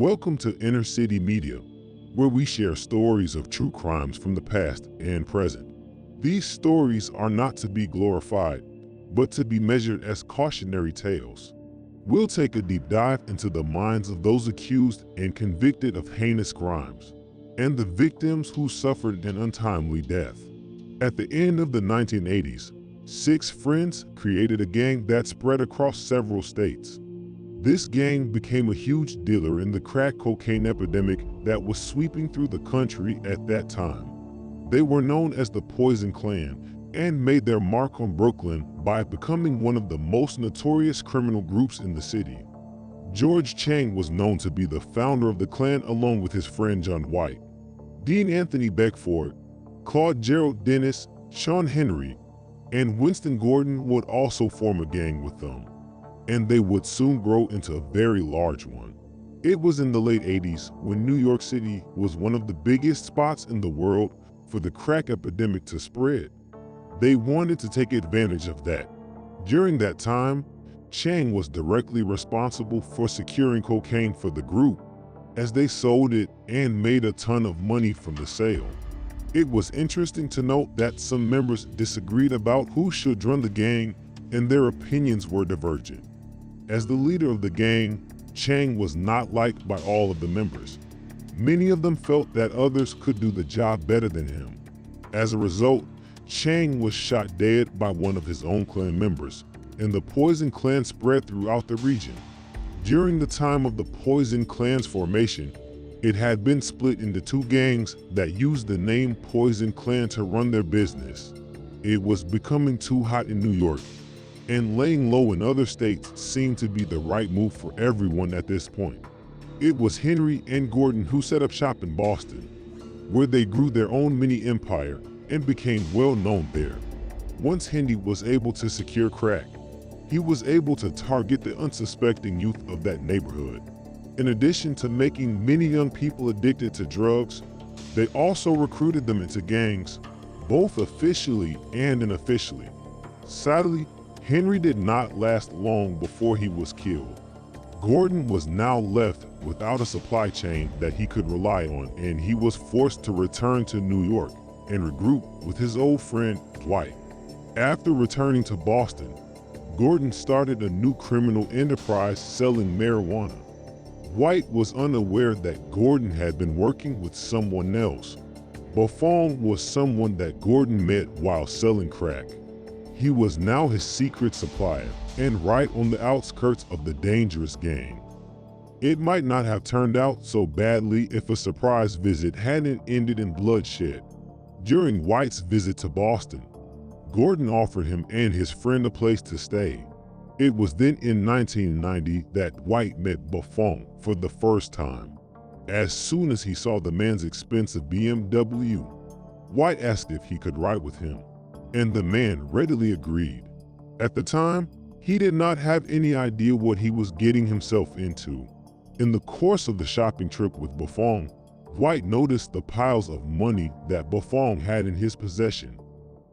Welcome to Inner City Media, where we share stories of true crimes from the past and present. These stories are not to be glorified, but to be measured as cautionary tales. We'll take a deep dive into the minds of those accused and convicted of heinous crimes, and the victims who suffered an untimely death. At the end of the 1980s, 6 friends created a gang that spread across several states. This gang became a huge dealer in the crack cocaine epidemic that was sweeping through the country at that time. They were known as the Poison Klan and made their mark on Brooklyn by becoming one of the most notorious criminal groups in the city. George Chang was known to be the founder of the Klan along with his friend John White. Dean Anthony Beckford, Claude Gerald Dennis, Sean Henry, and Winston Gordon would also form a gang with them, and they would soon grow into a very large one. It was in the late 80s when New York City was one of the biggest spots in the world for the crack epidemic to spread. They wanted to take advantage of that. During that time, Chang was directly responsible for securing cocaine for the group, as they sold it and made a ton of money from the sale. It was interesting to note that some members disagreed about who should run the gang, and their opinions were divergent. As the leader of the gang, Chang was not liked by all of the members. Many of them felt that others could do the job better than him. As a result, Chang was shot dead by one of his own clan members, and the Poison Klan spread throughout the region. During the time of the Poison Klan's formation, it had been split into 2 gangs that used the name Poison Klan to run their business. It was becoming too hot in New York, and laying low in other states seemed to be the right move for everyone at this point. It was Henry and Gordon who set up shop in Boston, where they grew their own mini empire and became well known there. Once Henry was able to secure crack, he was able to target the unsuspecting youth of that neighborhood. In addition to making many young people addicted to drugs, they also recruited them into gangs, both officially and unofficially. Sadly, Henry did not last long before he was killed. Gordon was now left without a supply chain that he could rely on, and he was forced to return to New York and regroup with his old friend Dwight. After returning to Boston, Gordon started a new criminal enterprise selling marijuana. White was unaware that Gordon had been working with someone else. Buffon was someone that Gordon met while selling crack. He was now his secret supplier and right on the outskirts of the dangerous gang. It might not have turned out so badly if a surprise visit hadn't ended in bloodshed. During White's visit to Boston, Gordon offered him and his friend a place to stay. It was then in 1990 that White met Buffon for the first time. As soon as he saw the man's expensive BMW, White asked if he could ride with him, and the man readily agreed. At the time, he did not have any idea what he was getting himself into. In the course of the shopping trip with Buffon, White noticed the piles of money that Buffon had in his possession,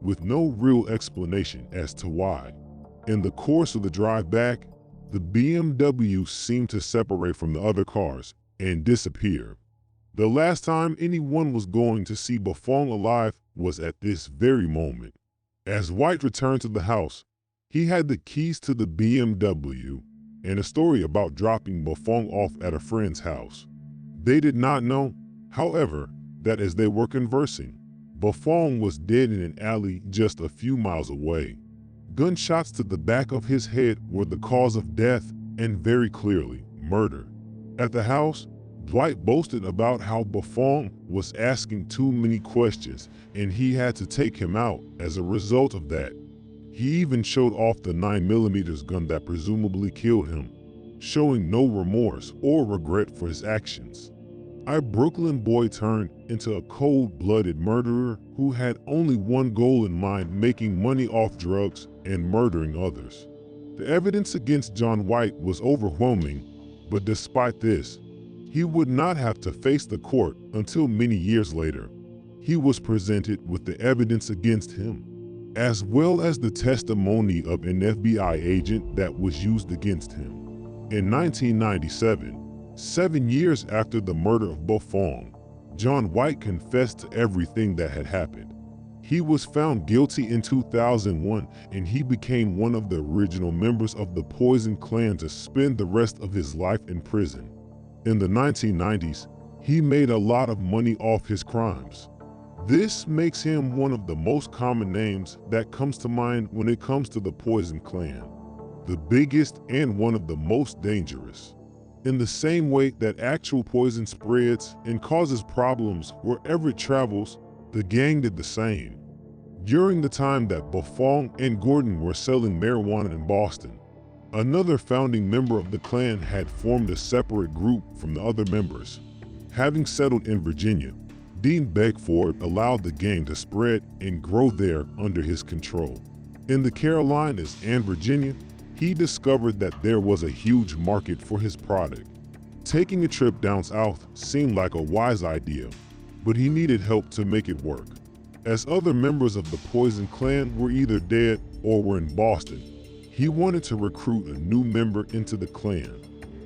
with no real explanation as to why. In the course of the drive back, the BMW seemed to separate from the other cars and disappear. The last time anyone was going to see Buffon alive was at this very moment. As White returned to the house, he had the keys to the BMW and a story about dropping Buffon off at a friend's house. They did not know, however, that as they were conversing, Buffon was dead in an alley just a few miles away. Gunshots to the back of his head were the cause of death, and very clearly, murder. At the house, Dwight boasted about how Buffon was asking too many questions and he had to take him out as a result of that. He even showed off the 9mm gun that presumably killed him, showing no remorse or regret for his actions. A Brooklyn boy turned into a cold-blooded murderer who had only one goal in mind: making money off drugs and murdering others. The evidence against John White was overwhelming, but despite this, he would not have to face the court until many years later. He was presented with the evidence against him, as well as the testimony of an FBI agent that was used against him. In 1997, 7 years after the murder of Buffon, John White confessed to everything that had happened. He was found guilty in 2001, and he became one of the original members of the Poison Klan to spend the rest of his life in prison. In the 1990s, he made a lot of money off his crimes. This makes him one of the most common names that comes to mind when it comes to the Poison Klan, the biggest and one of the most dangerous. In the same way that actual poison spreads and causes problems wherever it travels, the gang did the same. During the time that Buffon and Gordon were selling marijuana in Boston, another founding member of the Klan had formed a separate group from the other members. Having settled in Virginia, Dean Beckford allowed the gang to spread and grow there under his control. In the Carolinas and Virginia, he discovered that there was a huge market for his product. Taking a trip down south seemed like a wise idea, but he needed help to make it work. As other members of the Poison Klan were either dead or were in Boston, he wanted to recruit a new member into the Klan.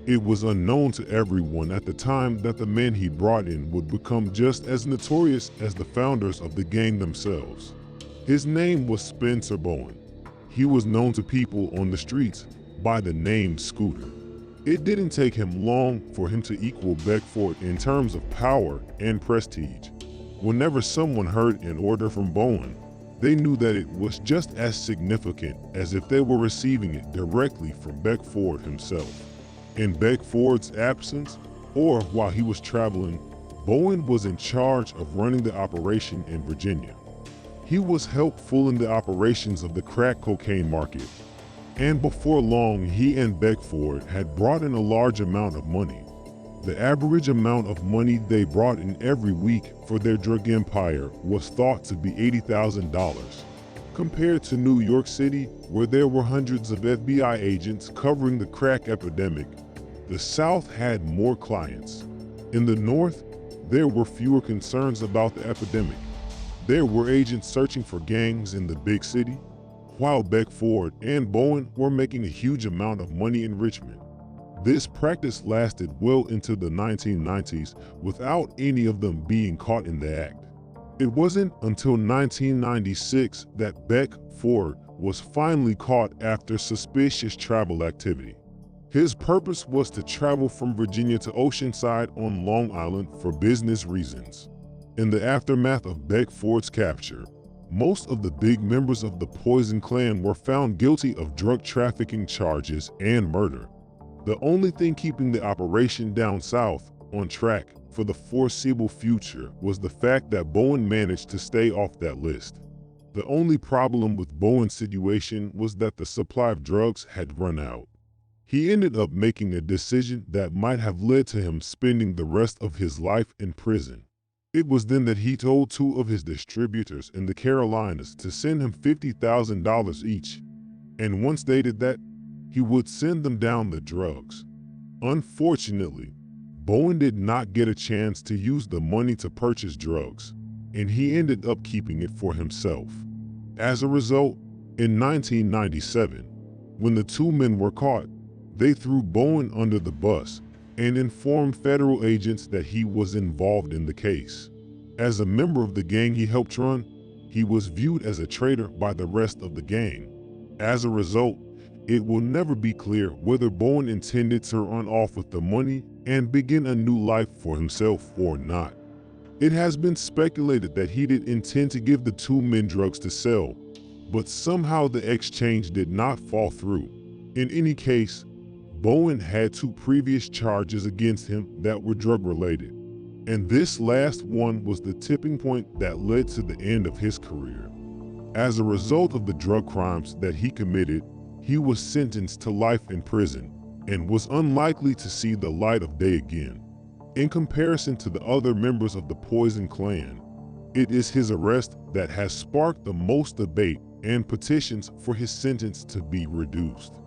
It was unknown to everyone at the time that the men he brought in would become just as notorious as the founders of the gang themselves. His name was Spencer Bowen. He was known to people on the streets by the name Scooter. It didn't take him long for him to equal Beckford in terms of power and prestige. Whenever someone heard an order from Bowen, they knew that it was just as significant as if they were receiving it directly from Beckford himself. In Beckford's absence, or while he was traveling, Bowen was in charge of running the operation in Virginia. He was helpful in the operations of the crack cocaine market, and before long he and Beckford had brought in a large amount of money. The average amount of money they brought in every week for their drug empire was thought to be $80,000. Compared to New York City, where there were hundreds of FBI agents covering the crack epidemic, the South had more clients. In the North, there were fewer concerns about the epidemic. There were agents searching for gangs in the big city, while Beckford and Bowen were making a huge amount of money in Richmond. This practice lasted well into the 1990s without any of them being caught in the act. It wasn't until 1996 that Beckford was finally caught after suspicious travel activity. His purpose was to travel from Virginia to Oceanside on Long Island for business reasons. In the aftermath of Beckford's capture, most of the big members of the Poison Klan were found guilty of drug trafficking charges and murder. The only thing keeping the operation down south on track for the foreseeable future was the fact that Bowen managed to stay off that list. The only problem with Bowen's situation was that the supply of drugs had run out. He ended up making a decision that might have led to him spending the rest of his life in prison. It was then that he told two of his distributors in the Carolinas to send him $50,000 each, and once they did that, he would send them down the drugs. Unfortunately, Bowen did not get a chance to use the money to purchase drugs, and he ended up keeping it for himself. As a result, in 1997, when the two men were caught, they threw Bowen under the bus and informed federal agents that he was involved in the case. As a member of the gang he helped run, he was viewed as a traitor by the rest of the gang. As a result, it will never be clear whether Bowen intended to run off with the money and begin a new life for himself or not. It has been speculated that he did intend to give the two men drugs to sell, but somehow the exchange did not fall through. In any case, Bowen had two previous charges against him that were drug-related, and this last one was the tipping point that led to the end of his career. As a result of the drug crimes that he committed, he was sentenced to life in prison and was unlikely to see the light of day again. In comparison to the other members of the Poison Clan, it is his arrest that has sparked the most debate and petitions for his sentence to be reduced.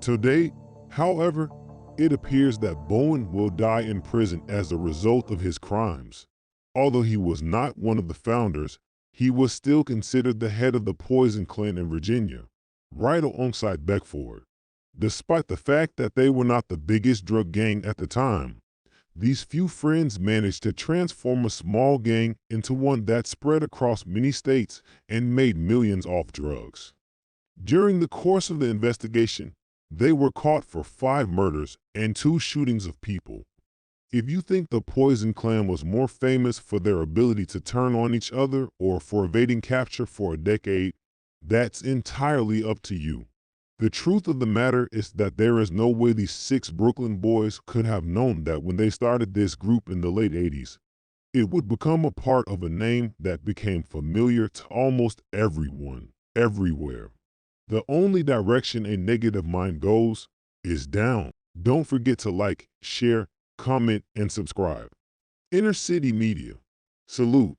Today, however, it appears that Bowen will die in prison as a result of his crimes. Although he was not one of the founders, he was still considered the head of the Poison Clan in Virginia, right alongside Beckford. Despite the fact that they were not the biggest drug gang at the time, these few friends managed to transform a small gang into one that spread across many states and made millions off drugs. During the course of the investigation, they were caught for 5 murders and 2 shootings of people. If you think the Poison Clan was more famous for their ability to turn on each other or for evading capture for a decade, that's entirely up to you. The truth of the matter is that there is no way these 6 Brooklyn boys could have known that when they started this group in the late 80s, it would become a part of a name that became familiar to almost everyone, everywhere. The only direction a negative mind goes is down. Don't forget to like, share, comment, and subscribe. Inner City Media. Salute.